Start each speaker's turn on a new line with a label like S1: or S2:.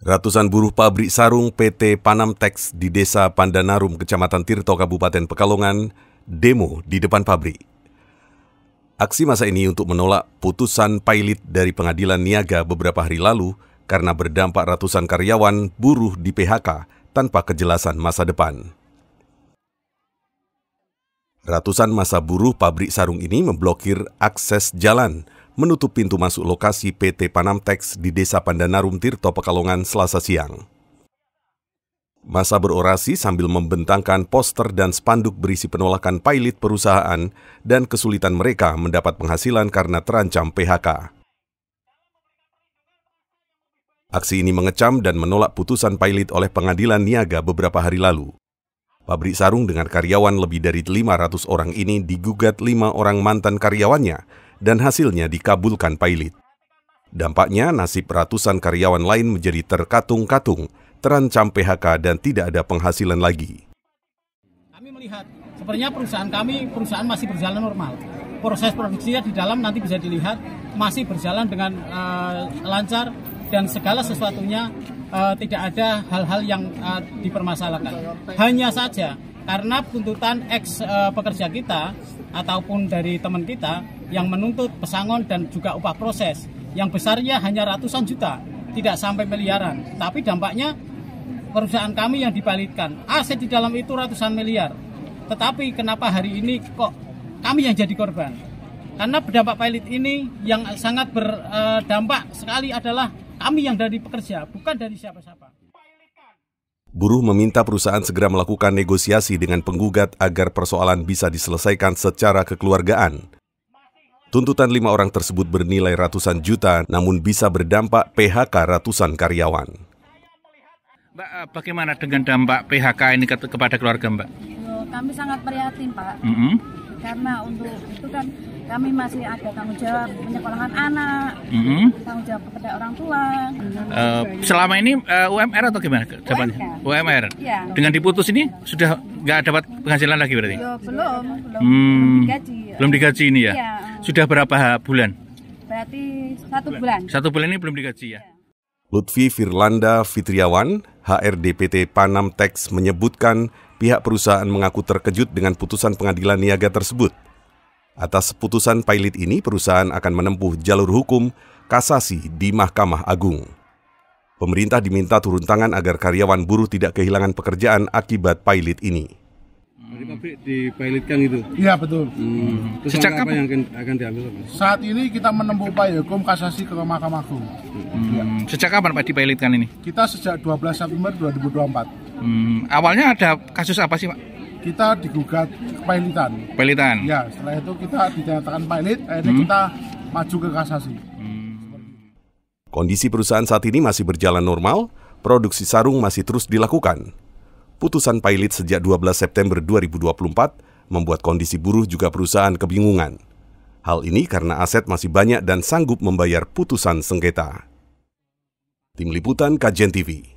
S1: Ratusan buruh pabrik sarung PT Panamtex di Desa Pandanarum, Kecamatan Tirto, Kabupaten Pekalongan, demo di depan pabrik. Aksi massa ini untuk menolak putusan pailit dari Pengadilan Niaga beberapa hari lalu karena berdampak ratusan karyawan buruh di PHK tanpa kejelasan masa depan. Ratusan massa buruh pabrik sarung ini memblokir akses jalan, menutup pintu masuk lokasi PT Panamtex di Desa Pandanarum, Tirto, Pekalongan, Selasa siang. Massa berorasi sambil membentangkan poster dan spanduk berisi penolakan pailit perusahaan dan kesulitan mereka mendapat penghasilan karena terancam PHK. Aksi ini mengecam dan menolak putusan pailit oleh Pengadilan Niaga beberapa hari lalu. Pabrik sarung dengan karyawan lebih dari 500 orang ini digugat 5 orang mantan karyawannya dan hasilnya dikabulkan pailit. Dampaknya nasib ratusan karyawan lain menjadi terkatung-katung, terancam PHK dan tidak ada penghasilan lagi.
S2: Kami melihat sebenarnya perusahaan masih berjalan normal. Proses produksinya di dalam nanti bisa dilihat masih berjalan dengan lancar dan segala sesuatunya tidak ada hal-hal yang dipermasalahkan. Hanya saja karena tuntutan pekerja kita ataupun dari teman kita yang menuntut pesangon dan juga upah proses yang besarnya hanya ratusan juta, tidak sampai miliaran. Tapi dampaknya perusahaan kami yang dipalitkan, aset di dalam itu ratusan miliar. Tetapi kenapa hari ini kok kami yang jadi korban? Karena berdampak pailit ini yang sangat berdampak sekali adalah kami yang dari pekerja, bukan dari siapa-siapa.
S1: Buruh meminta perusahaan segera melakukan negosiasi dengan penggugat agar persoalan bisa diselesaikan secara kekeluargaan. Tuntutan 5 orang tersebut bernilai ratusan juta, namun bisa berdampak PHK ratusan karyawan.
S3: Mbak, bagaimana dengan dampak PHK ini kepada keluarga, Mbak?
S4: Kami sangat prihatin, Pak. Karena untuk itu kan kami masih ada tanggung jawab menyekolahkan anak, tanggung jawab kepada orang tua.
S3: Selama ini UMR atau gimana? UMR.
S4: Ya.
S3: Dengan diputus ini sudah nggak dapat penghasilan lagi berarti?
S4: Belum digaji.
S3: Belum digaji ini ya?
S4: Ya.
S3: Sudah berapa bulan?
S4: Berarti 1 bulan.
S3: 1 bulan ini belum digaji ya?
S1: Lutfi Firlanda Fitriawan, HRD PT Panamtex, menyebutkan pihak perusahaan mengaku terkejut dengan putusan Pengadilan Niaga tersebut. Atas putusan pailit ini, perusahaan akan menempuh jalur hukum kasasi di Mahkamah Agung. Pemerintah diminta turun tangan agar karyawan buruh tidak kehilangan pekerjaan akibat pailit ini.
S5: Jadi pabrik dipilotkan itu?
S6: Iya, betul.
S5: Sejak apa yang akan diambil?
S6: Saat ini kita menempuh upaya hukum kasasi ke Mahkamah Agung.
S3: Sejak kapan Pak dipilotkan ini?
S6: Kita sejak 12 September 2024.
S3: Awalnya ada kasus apa sih, Pak?
S6: Kita digugat kepailitan.
S3: Pailitan?
S6: Ya, setelah itu kita dinyatakan pailit, akhirnya kita maju ke kasasi.
S1: Kondisi perusahaan saat ini masih berjalan normal, produksi sarung masih terus dilakukan. Putusan pailit sejak 12 September 2024 membuat kondisi buruh juga perusahaan kebingungan. Hal ini karena aset masih banyak dan sanggup membayar putusan sengketa. Tim Liputan KJEN TV.